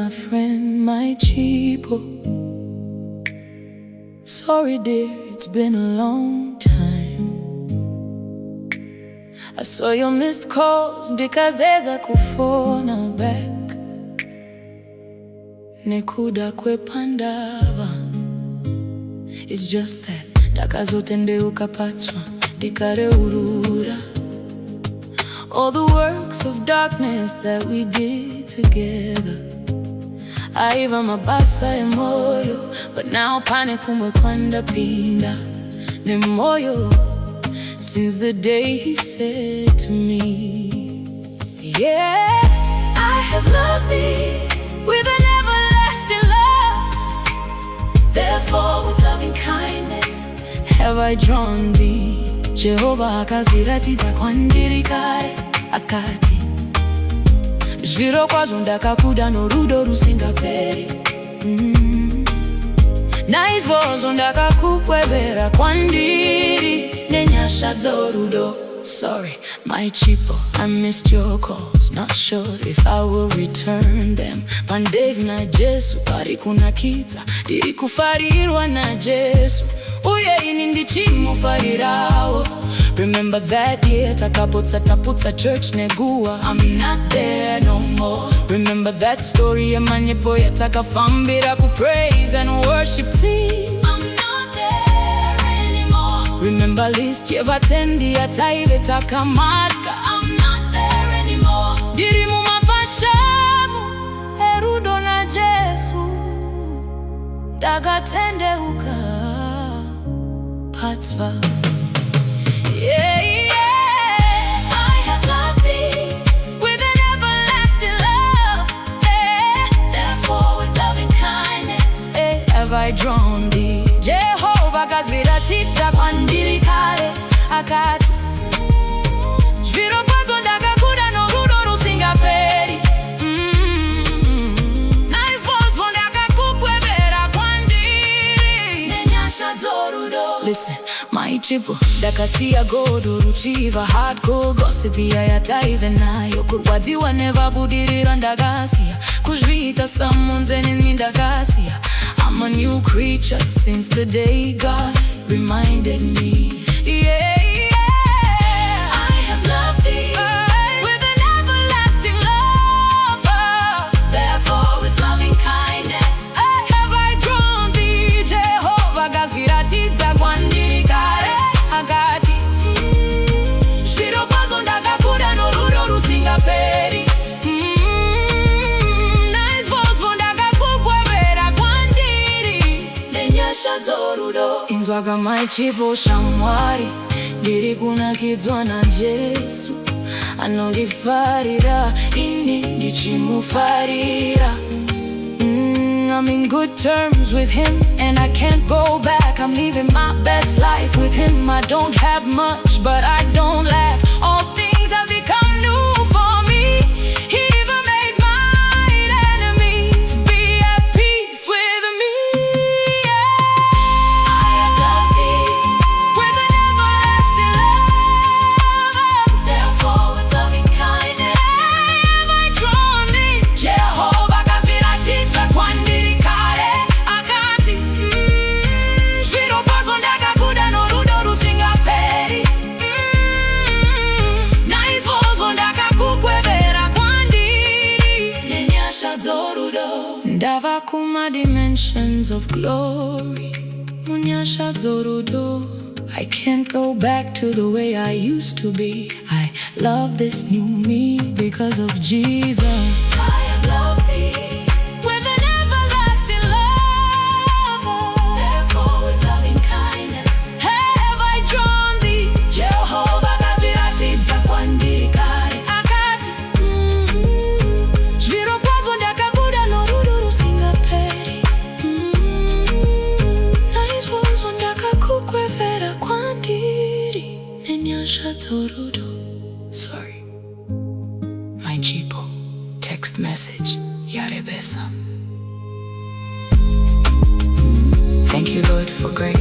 my friend Mai Chipo. Sorry dear, it's been a long time. I saw your missed calls, ndikazeza kufona back. Nekuda kwepandava. It's just that ndakazote ukapatwa ndikareurura all the works of darkness that we did together. Aiva mabasa emoyo, but now pane kumwe kwanda pinda ne moyo. Since the day he said to me, yeah, I have loved thee with an everlasting love. Therefore with loving kindness have I drawn thee. Jehovah akaziratidza kwandiri kare akati, zviro kwazvo ndakakuda norudo rusingaperi. Naizvozvo ndakakukwevera kwandiri nenyasha dzorudo. Sorry, Mai Chipo, I missed your calls. Not sure if I will return them. Pandevi na Jesu pari kunakidza, ndiri kufarirwa na Jesu. Uye ini ndichimufarirawo. Remember that year takaputsa church negua, I'm not there no more. Remember that story yamanyepo yatakafambira ku praise and worship team, I'm not there anymore. Remember list yevatendi yataive takamadka, I'm not there anymore. Ndiri mumafashamu erudo na Jesu, ndagatendeuka patsva. Yeah, yeah, I have loved thee with an everlasting love. Therefore with loving kindness have I drawn thee. Jehovah akaziratidza kwandiri kare akati, zviro kwazvo ndakakuda norudo rusingaperi. Naizvozvo ndakakukwevera kwandiri nenyasha dzorudo. Listen, Mai Chipo, ndakasiya godo ruchiva hardcore gossip yataive nayo. Kurwadziwa nevabudirira ndakasiya, kuzviita samunze neni ndakasiya. I'm a new creature since the day God reminded me. Yeah, yeah, I have loved thee with an everlasting love. Therefore with loving kindness have I drawn thee. Jehovah akaziratidza kwandiri kare akati, zviro kwazvo ndakakuda norudo rusingaperi. Naizvozvo ndakakukwevera kwandiri nenyasha dzorudo. Inzwa Mai Chipo shamwari, ndiri kunakidzwa na Jesu anondifarira ini ndichimufarira. I'm in good terms with him and I can't go back. I'm living my best life with him. I don't have much, but I don't lack. All things have become new for me. He even made my enemies be at peace with me. Yeah. I have loved thee with an everlasting love. Therefore with loving kindness have I drawn thee. Jehovah akaziratidza kwandiri kare akati, zviro kwazvo ndakakuda norudo rusingaperi. Naizvozvo ndakakukwevera kwandiri nenyasha dzorudo. Ndava kuma dimensions of glory munyasha dzorudo. I can't go back to the way I used to be. I love this new me because of Jesus. I have loved thee with an everlasting love. Therefore with loving kindness have I drawn thee. Jehovah akaziratidza kwandiri kare akati, zviro kwazvo ndakakuda norudo rusingaperi. Naizvozvo ndakakukwevera kwandiri nenyasha dzorudo. Sorry, Mai Chipo, text message yarebesa. Thank you, Lord, for grace.